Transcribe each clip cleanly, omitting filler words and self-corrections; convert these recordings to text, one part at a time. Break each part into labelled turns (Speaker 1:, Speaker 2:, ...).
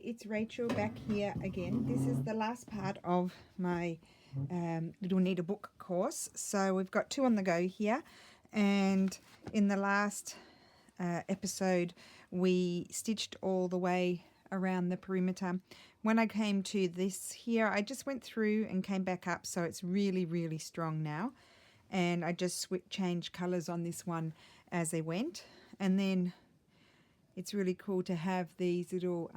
Speaker 1: it's Rachel back here again. This is the last part of my little needlebook course. So we've got 2 on the go here, and in the last episode we stitched all the way around the perimeter. When I came to this here, I just went through and came back up, so it's really strong now, and I just changed colors on this one as they went. And then it's really cool to have these little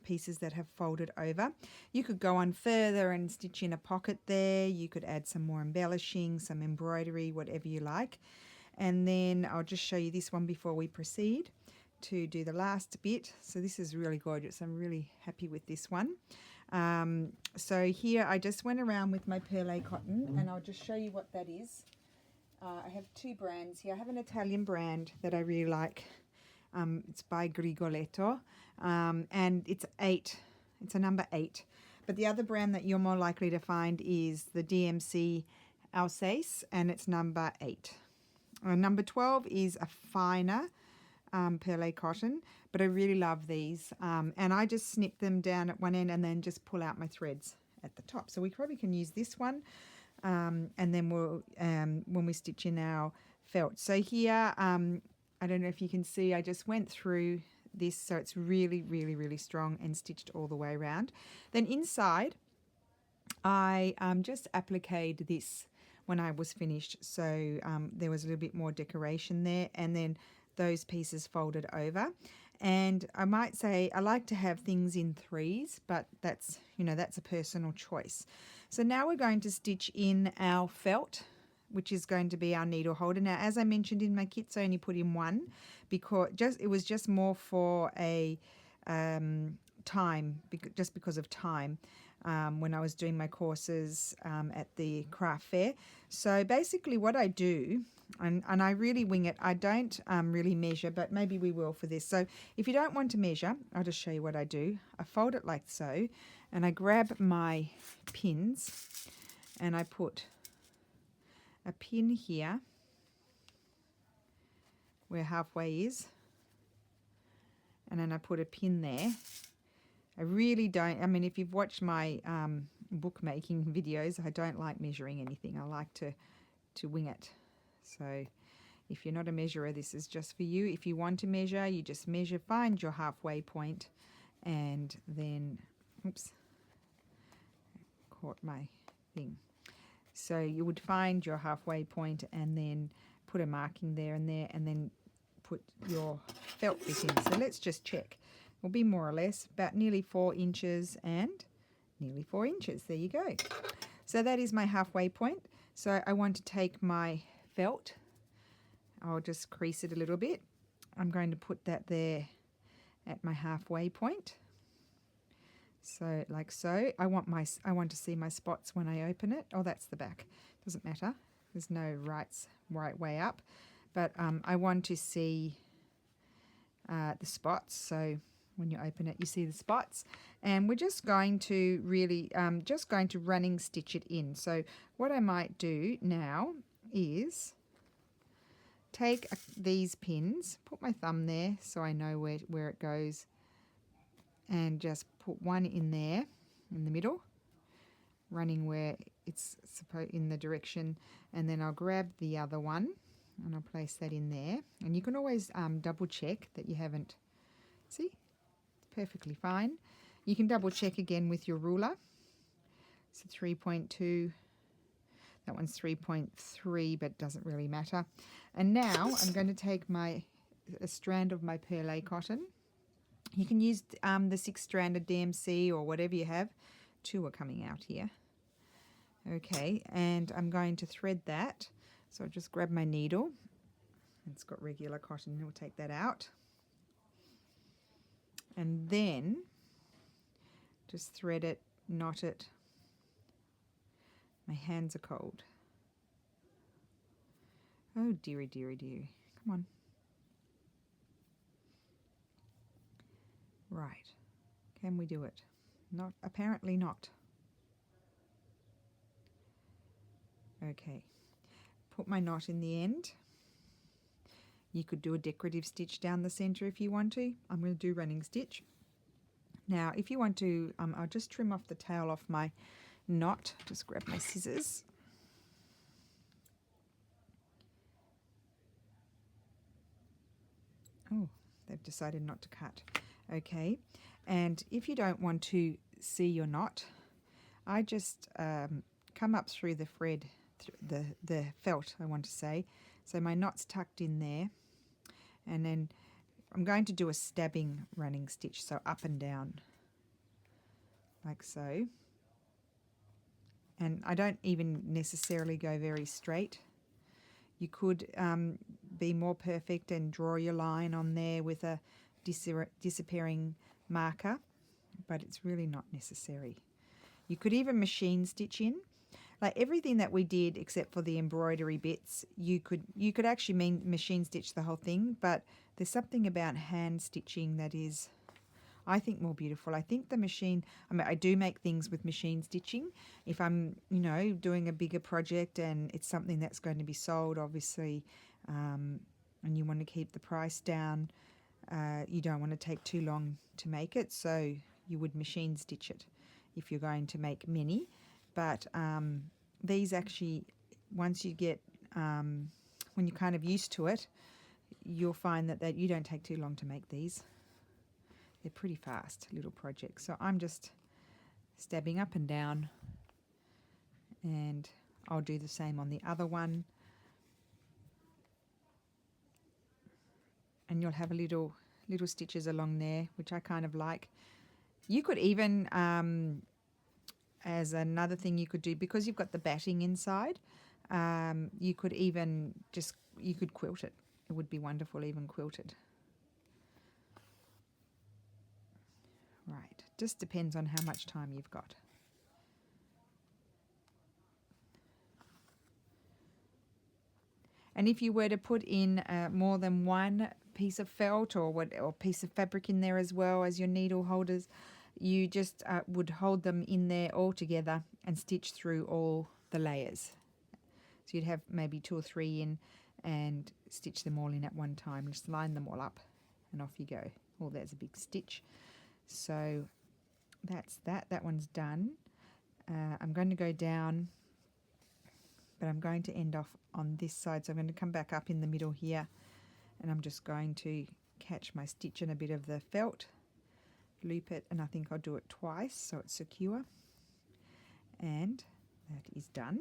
Speaker 1: pieces that have folded over. You could go on further and stitch in a pocket there. You could add some more embellishing, some embroidery, whatever you like. And then I'll just show you this one before we proceed to do the last bit. So this is really gorgeous. I'm really happy with this one. So here I just went around with my perlé cotton, and I'll just show you what that is. I have 2 brands here. I have an Italian brand that I really like. It's by Grigoletto, and it's 8. It's a number 8. But the other brand that you're more likely to find is the DMC Alsace, and it's number 8. Number 12 is a finer perlé cotton, but I really love these. And I just snip them down at one end and then just pull out my threads at the top. So we probably can use this one, and then we'll when we stitch in our felt. So here, I don't know if you can see, I just went through this, so it's really strong and stitched all the way around. Then inside, I just appliqued this when I was finished, so there was a little bit more decoration there, and then those pieces folded over. And I might say I like to have things in 3s, but that's, that's a personal choice. So now we're going to stitch in our felt, which is going to be our needle holder. Now, as I mentioned in my kits, I only put in 1 because it was just more for a just because of time when I was doing my courses at the craft fair. So basically what I do, and I really wing it, I don't really measure, but maybe we will for this. So if you don't want to measure, I'll just show you what I do. I fold it like so, and I grab my pins, and I put a pin here where halfway is, and then I put a pin there. I really don't, if you've watched my bookmaking videos, I don't like measuring anything. I like to wing it. So if you're not a measurer, this is just for you. If you want to measure, you just measure, find your halfway point, and then, oops, caught my thing. So you would find your halfway point and then put a marking there, and then put your felt bit in. So let's just check. It will be more or less about nearly 4 inches and nearly 4 inches. There you go. So that is my halfway point. So I want to take my felt. I'll just crease it a little bit. I'm going to put that there at my halfway point. So like so. I want to see my spots when I open it. Oh, that's the back. Doesn't matter. There's no right way up. But I want to see the spots. So when you open it, you see the spots. And we're just going to really, running stitch it in. So what I might do now is take these pins, put my thumb there so I know where it goes, and just put one in there in the middle, running where it's supposed in the direction, and then I'll grab the other one and I'll place that in there. And you can always double check that you haven't, see, it's perfectly fine. You can double check again with your ruler. So 3.2, that one's 3.3, but it doesn't really matter. And now I'm going to take a strand of my perlé cotton. You can use the 6-stranded DMC or whatever you have. 2 are coming out here. Okay, and I'm going to thread that. So I'll just grab my needle. It's got regular cotton. We'll take that out. And then just thread it, knot it. My hands are cold. Oh, dearie. Come on. Right. Can we do it? Not, apparently not. Okay. Put my knot in the end. You could do a decorative stitch down the center if you want to. I'm going to do running stitch. Now, if you want to, I'll just trim off the tail off my knot. Just grab my scissors. Oh, they've decided not to cut. Okay, and if you don't want to see your knot, I just come up through the thread, the felt, I want to say. So my knot's tucked in there, and then I'm going to do a stabbing running stitch, so up and down, like so. And I don't even necessarily go very straight. You could be more perfect and draw your line on there with a disappearing marker, but it's really not necessary. You could even machine stitch in. Like everything that we did except for the embroidery bits, you could actually machine stitch the whole thing, but there's something about hand stitching that is, I think, more beautiful. I think the machine, I mean, I do make things with machine stitching. If I'm, doing a bigger project and it's something that's going to be sold, obviously, and you want to keep the price down, you don't want to take too long to make it, so you would machine stitch it if you're going to make many. But these actually, once you get, when you're kind of used to it, you'll find that you don't take too long to make these. They're pretty fast little projects. So I'm just stabbing up and down, and I'll do the same on the other one. And you'll have a little stitches along there, which I kind of like. You could even, as another thing you could do, because you've got the batting inside, you could even you could quilt it. It would be wonderful, even quilted. Right, just depends on how much time you've got. And if you were to put in more than one piece of felt or piece of fabric in there as well as your needle holders, you just would hold them in there all together and stitch through all the layers. So you'd have maybe 2 or 3 in and stitch them all in at one time. Just line them all up and off you go. Oh, there's a big stitch. So that's that. That one's done. I'm going to go down, but I'm going to end off on this side. So I'm going to come back up in the middle here, and I'm just going to catch my stitch in a bit of the felt, loop it, and I think I'll do it twice so it's secure. And that is done.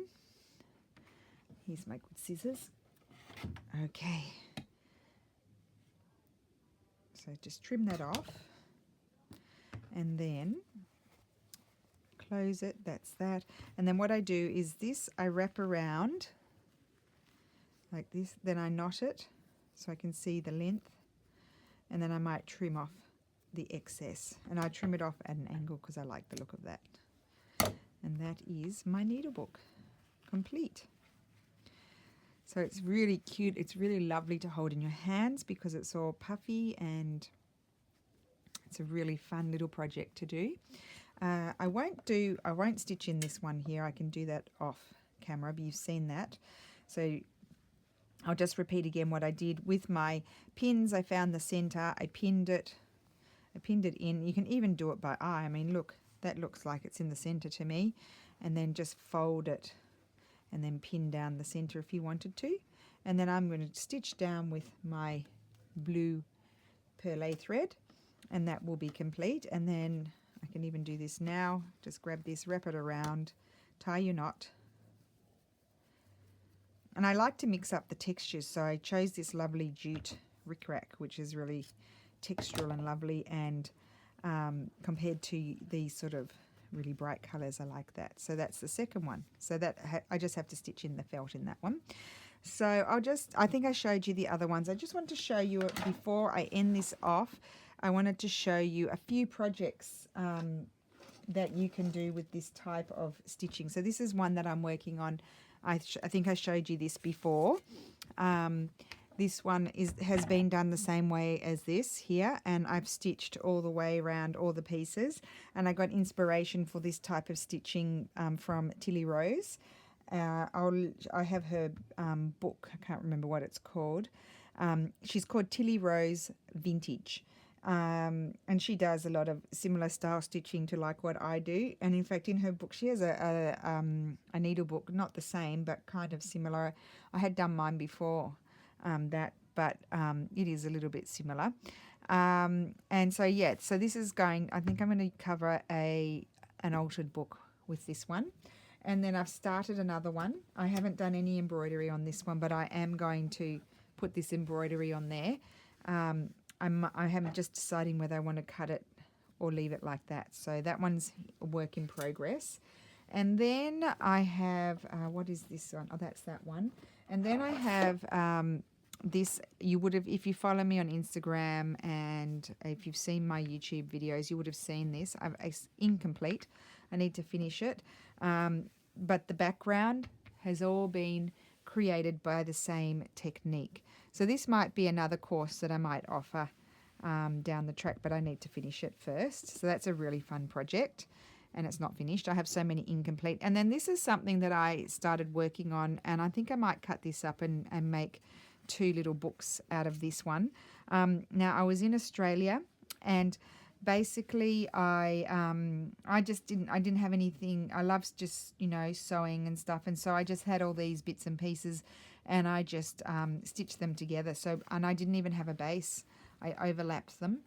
Speaker 1: Here's my good scissors. Okay. So just trim that off. And then close it, that's that. And then what I do is this, I wrap around like this, then I knot it so I can see the length, and then I might trim off the excess. And I trim it off at an angle because I like the look of that. And that is my needlebook complete. So it's really cute. It's really lovely to hold in your hands because it's all puffy, and it's a really fun little project to do. I won't stitch in this one here. I can do that off camera, but you've seen that. So I'll just repeat again what I did with my pins. I found the center. I pinned it in. You can even do it by eye. I mean, look, that looks like it's in the center to me. And then just fold it and then pin down the center if you wanted to. And then I'm going to stitch down with my blue perlé thread, and that will be complete. And then I can even do this now. Just grab this, wrap it around, tie your knot. And I like to mix up the textures, so I chose this lovely jute rickrack, which is really textural and lovely, and compared to these sort of really bright colours, I like that. So that's the second one. So that I just have to stitch in the felt in that one. So I think I showed you the other ones. I just want to show you, before I end this off, I wanted to show you a few projects that you can do with this type of stitching. So this is one that I'm working on. I think I showed you this before. This one has been done the same way as this here, and I've stitched all the way around all the pieces, and I got inspiration for this type of stitching from Tilly Rose. I have her book. I can't remember what it's called. She's called Tilly Rose Vintage. And she does a lot of similar style stitching to like what I do. And in fact, in her book, she has a needle book, not the same, but kind of similar. I had done mine before that, but it is a little bit similar. And so, yeah, so this is going, I think I'm going to cover an altered book with this one. And then I've started another one. I haven't done any embroidery on this one, but I am going to put this embroidery on there. I am just deciding whether I want to cut it or leave it like that. So that one's a work in progress. And then I have, what is this one? Oh, that's that one. And then I have this, you would have, if you follow me on Instagram and if you've seen my YouTube videos, you would have seen this. It's incomplete. I need to finish it. But the background has all been created by the same technique. So this might be another course that I might offer down the track, but I need to finish it first. So that's a really fun project, and it's not finished. I have so many incomplete. And then this is something that I started working on, and I think I might cut this up and make 2 little books out of this one. Now, I was in Australia, and basically I didn't have anything. I love just, sewing and stuff, and so I just had all these bits and pieces, and I just stitched them together. And I didn't even have a base. I overlapped them,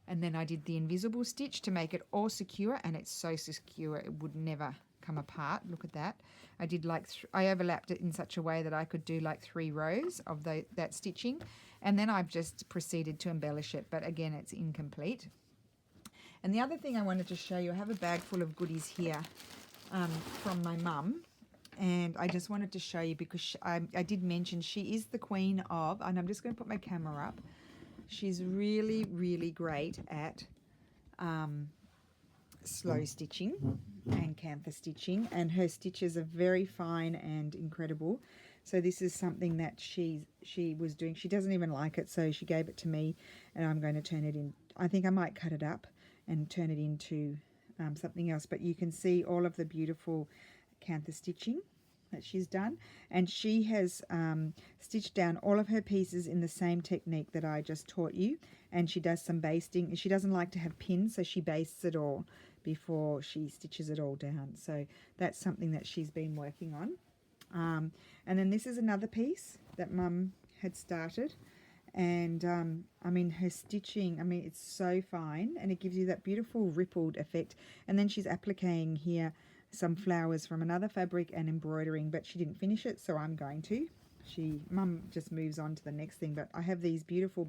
Speaker 1: and then I did the invisible stitch to make it all secure, and it's so secure it would never come apart. Look at that. I did I overlapped it in such a way that I could do like 3 rows of that stitching, and then I've just proceeded to embellish it, but again, it's incomplete. And the other thing I wanted to show you, I have a bag full of goodies here from my mum, and I just wanted to show you because I did mention she is the queen of, and I'm just going to put my camera up. She's really, really great at slow stitching and cantha stitching, and her stitches are very fine and incredible. So this is something that she was doing. She doesn't even like it, so she gave it to me, and I'm going to turn it in. I think I might cut it up and turn it into something else, but you can see all of the beautiful cantha stitching that she's done, and she has stitched down all of her pieces in the same technique that I just taught you, and she does some basting. She doesn't like to have pins, so she bastes it all before she stitches it all down. So that's something that she's been working on. And then this is another piece that Mum had started, and I mean, her stitching, I mean, it's so fine, and it gives you that beautiful rippled effect. And then she's appliquing here some flowers from another fabric and embroidering, but she didn't finish it, so I'm going to. Mum just moves on to the next thing, but I have these beautiful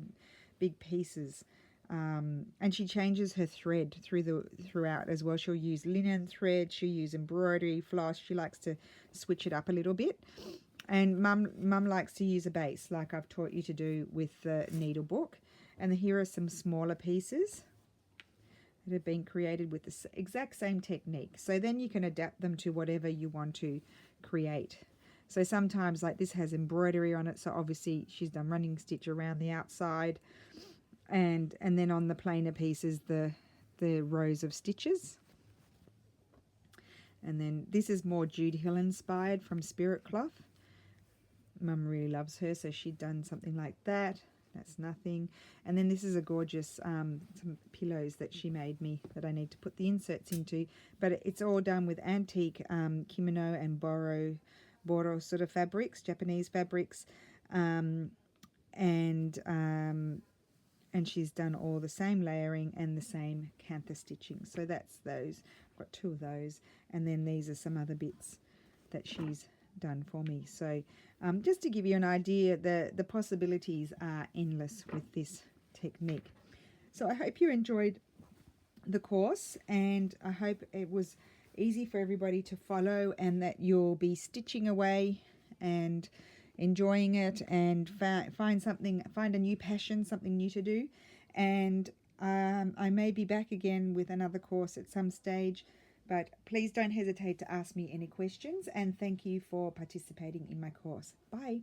Speaker 1: big pieces, and she changes her thread throughout as well. She'll use linen thread, she'll use embroidery, floss. She likes to switch it up a little bit. And Mum likes to use a base like I've taught you to do with the needle book. And here are some smaller pieces that have been created with the exact same technique. So then you can adapt them to whatever you want to create. So sometimes like this has embroidery on it, so obviously she's done running stitch around the outside, and then on the plainer pieces the rows of stitches. And then this is more Jude Hill inspired from Spirit Cloth. Mum really loves her, so she'd done something like that. That's nothing. And then this is a gorgeous some pillows that she made me that I need to put the inserts into, but it's all done with antique kimono and boro sort of fabrics, Japanese fabrics, and she's done all the same layering and the same cantha stitching. So that's those. I've got 2 of those, and then these are some other bits that she's done for me. So just to give you an idea, the possibilities are endless with this technique. So I hope you enjoyed the course, and I hope it was easy for everybody to follow, and that you'll be stitching away and enjoying it, and find a new passion, something new to do. And I may be back again with another course at some stage, but please don't hesitate to ask me any questions, and thank you for participating in my course. Bye.